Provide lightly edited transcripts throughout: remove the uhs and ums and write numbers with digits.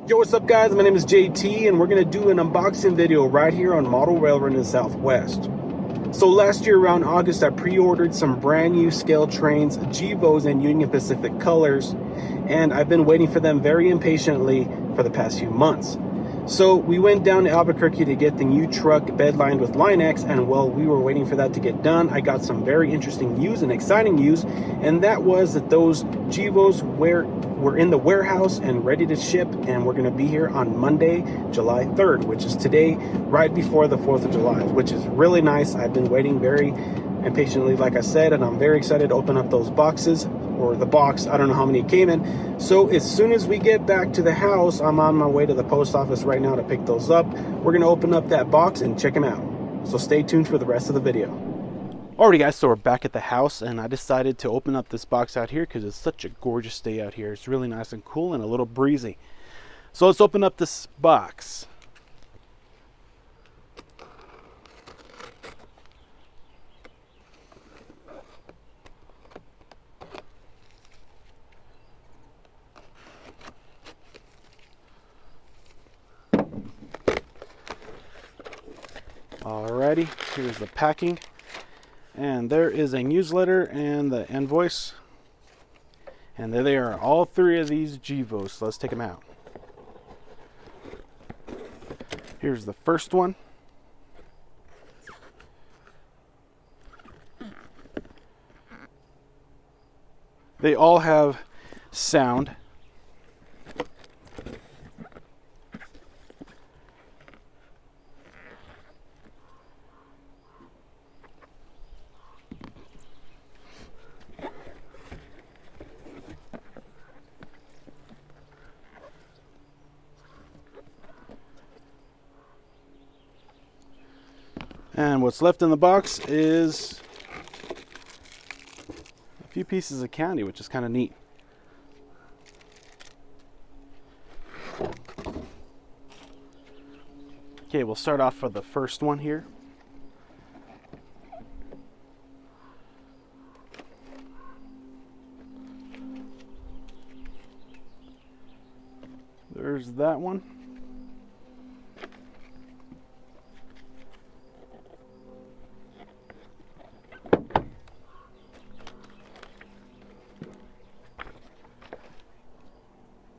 Yo, what's up guys? My name is JT and we're going to do an unboxing video right here on Model Railroad in the Southwest. So last year around August I pre-ordered some brand new ScaleTrains Gevos in Union Pacific colors, and I've been waiting for them very impatiently for the past few months. So we went down to Albuquerque to get the new truck bed lined with Line-X, and while we were waiting for that to get done, I got some very interesting news and exciting news, and that was that those Gevos were in the warehouse and ready to ship, and we're going to be here on Monday, July 3rd, which is today, right before the 4th of July, which is really nice. I've been waiting very impatiently, like I said, and I'm very excited to open up those boxes, or the box. I don't know how many came in. So as soon as we get back to the house, I'm on my way to the post office right now to pick those up. We're going to open up that box and check them out. So stay tuned for the rest of the video. Alrighty guys, so we're back at the house and I decided to open up this box out here because it's such a gorgeous day out here. It's really nice and cool and a little breezy. So let's open up this box. Alrighty, here's the packing. And there is a newsletter and the invoice. And there they are, all three of these Gevos. So let's take them out. Here's the first one. They all have sound. And what's left in the box is a few pieces of candy, which is kind of neat. Okay, we'll start off for the first one here. There's that one.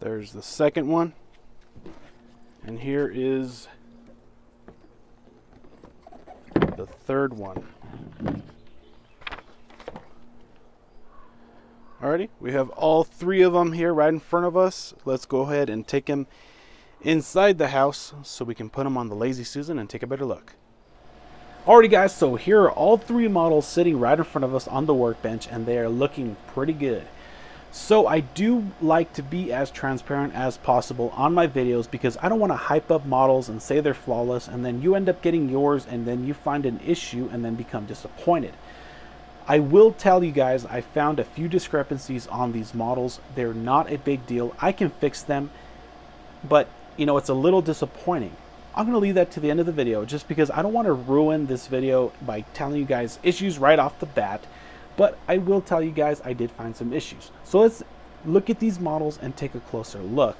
There's the second one, and here is the third one. Alrighty, we have all three of them here right in front of us. Let's go ahead and take them inside the house so we can put them on the Lazy Susan and take a better look. Alrighty guys, so here are all three models sitting right in front of us on the workbench, and they are looking pretty good. So I do like to be as transparent as possible on my videos because I don't want to hype up models and say they're flawless and then you end up getting yours and then you find an issue and then become disappointed. I will tell you guys I found a few discrepancies on these models. They're not a big deal. I can fix them, but you know, it's a little disappointing. I'm going to leave that to the end of the video just because I don't want to ruin this video by telling you guys issues right off the bat. But I will tell you guys I did find some issues. So let's look at these models and take a closer look.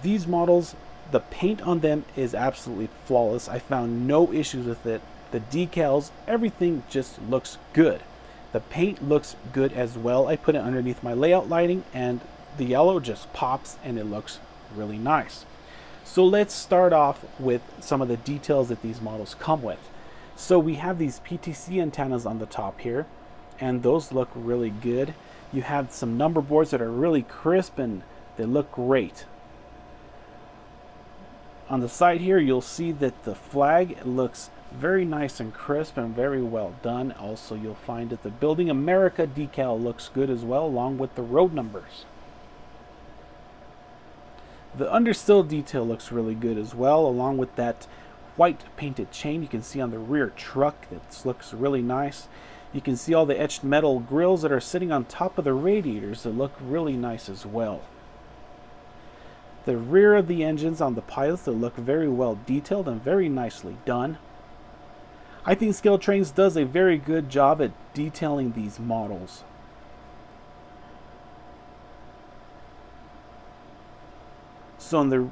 These models, the paint on them is absolutely flawless. I found no issues with it. The decals, everything just looks good. The paint looks good as well. I put it underneath my layout lighting and the yellow just pops and it looks really nice. So let's start off with some of the details that these models come with. So we have these PTC antennas on the top here, and those look really good. You have some number boards that are really crisp and they look great. On the side here you'll see that the flag looks very nice and crisp and very well done. Also you'll find that the Building America decal looks good as well, along with the road numbers. The understill detail looks really good as well, along with that white painted chain you can see on the rear truck. That looks really nice. You can see all the etched metal grills that are sitting on top of the radiators that look really nice as well. The rear of the engines on the pilots that look very well detailed and very nicely done. I think ScaleTrains does a very good job at detailing these models. So on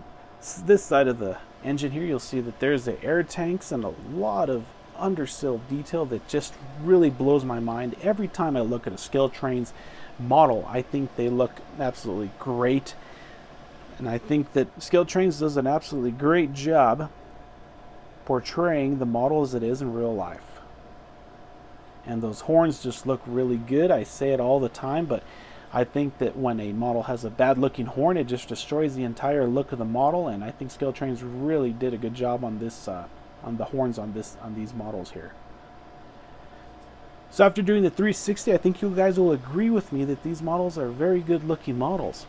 this side of the engine here, you'll see that there's the air tanks and a lot of undersill detail that just really blows my mind. Every time I look at a ScaleTrains model, I think they look absolutely great. And I think that ScaleTrains does an absolutely great job portraying the model as it is in real life. And those horns just look really good. I say it all the time, but I think that when a model has a bad looking horn, it just destroys the entire look of the model. And I think ScaleTrains really did a good job on this, on the horns on these models here. So after doing the 360, I think you guys will agree with me that these models are very good looking models.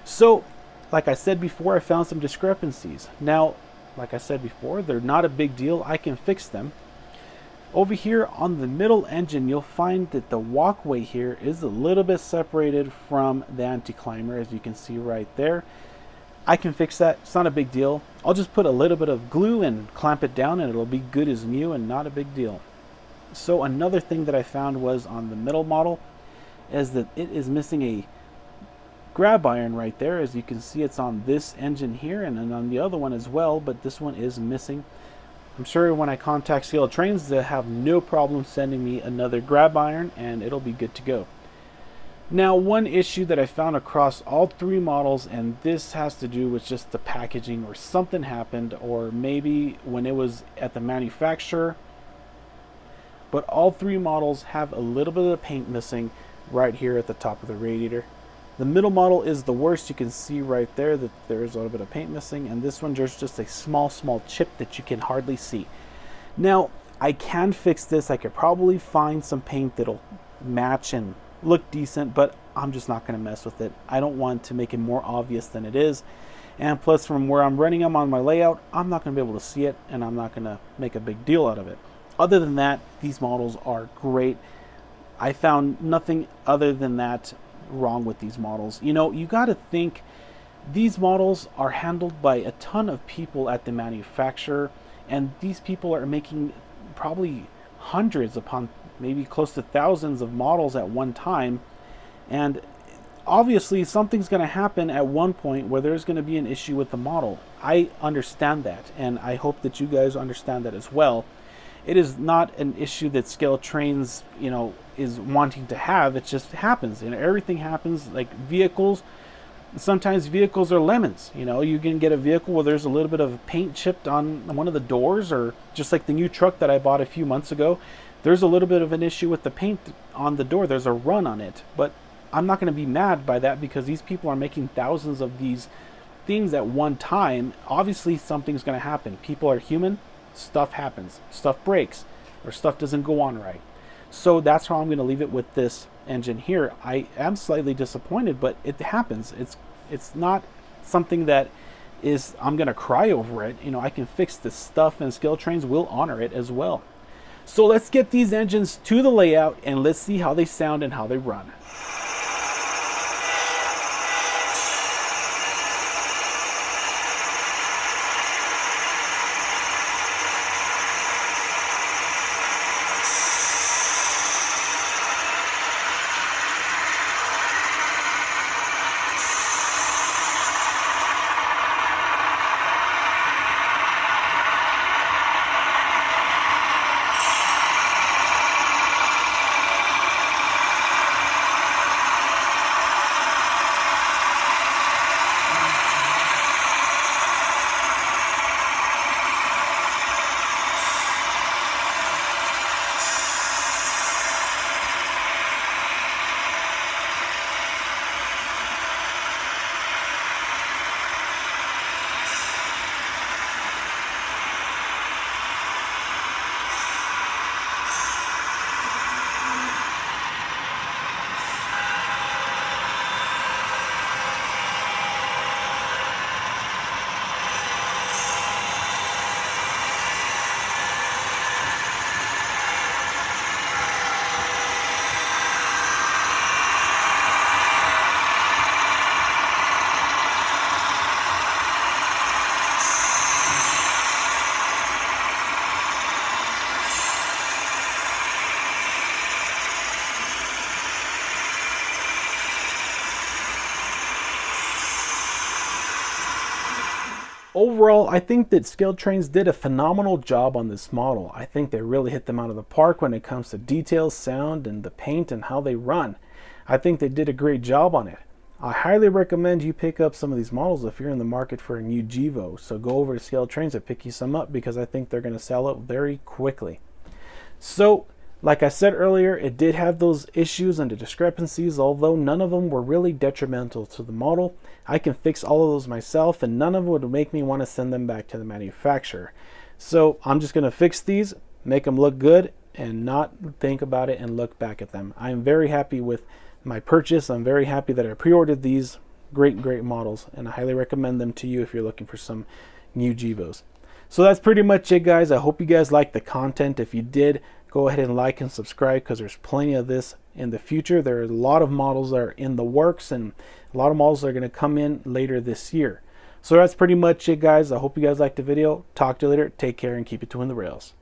So, like I said before, I found some discrepancies. Now, like I said before, they're not a big deal. I can fix them. Over here on the middle engine, you'll find that the walkway here is a little bit separated from the anti-climber, as you can see right there. I can fix that. It's not a big deal. I'll just put a little bit of glue and clamp it down, and it'll be good as new and not a big deal. So another thing that I found was on the middle model is that it is missing a grab iron right there. As you can see, it's on this engine here and then on the other one as well, but this one is missing. I'm sure when I contact ScaleTrains, they'll have no problem sending me another grab iron and it'll be good to go. Now, one issue that I found across all three models, and this has to do with just the packaging, or something happened, or maybe when it was at the manufacturer, but all three models have a little bit of the paint missing right here at the top of the radiator. The middle model is the worst. You can see right there that there is a little bit of paint missing, and this one there's just a small chip that you can hardly see. Now, I can fix this. I could probably find some paint that'll match and look decent, but I'm just not going to mess with it. I don't want to make it more obvious than it is, and plus from where I'm running them on my layout, I'm not going to be able to see it, and I'm not going to make a big deal out of it. Other than that, these models are great. I found nothing other than that wrong with these models. You know, you got to think these models are handled by a ton of people at the manufacturer, and these people are making probably hundreds upon maybe close to thousands of models at one time, and obviously something's going to happen at one point where there's going to be an issue with the model. I understand that, and I hope that you guys understand that as well. It is not an issue that ScaleTrains, you know, is wanting to have. It just happens. You know, everything happens. Like vehicles, sometimes vehicles are lemons. You know, you can get a vehicle where there's a little bit of paint chipped on one of the doors, or just like the new truck that I bought a few months ago, there's a little bit of an issue with the paint on the door. There's a run on it, but I'm not going to be mad by that because these people are making thousands of these things at one time. Obviously, something's going to happen. People are human. Stuff happens, stuff breaks, or stuff doesn't go on right. So that's how I'm going to leave it with this engine here. I am slightly disappointed, but it happens. It's not something that is I'm going to cry over it. You know, I can fix this stuff, and ScaleTrains will honor it as well. So let's get these engines to the layout and let's see how they sound and how they run. Overall, I think that ScaleTrains did a phenomenal job on this model. I think they really hit them out of the park when it comes to details, sound, and the paint and how they run. I think they did a great job on it. I highly recommend you pick up some of these models if you're in the market for a new Gevo. So go over to ScaleTrains and pick you some up because I think they're going to sell out very quickly. So, like I said earlier, it did have those issues and the discrepancies, although none of them were really detrimental to the model. I can fix all of those myself, and none of them would make me want to send them back to the manufacturer. So I'm just going to fix these, make them look good, and not think about it and look back at them. I'm very happy with my purchase. I'm very happy that I pre-ordered these great models, and I highly recommend them to you if you're looking for some new Gevos. So that's pretty much it, guys. I hope you guys liked the content. If you did, go ahead and like and subscribe because there's plenty of this in the future. There are a lot of models that are in the works and a lot of models that are going to come in later this year. So that's pretty much it, guys. I hope you guys liked the video. Talk to you later. Take care and keep it twin the rails.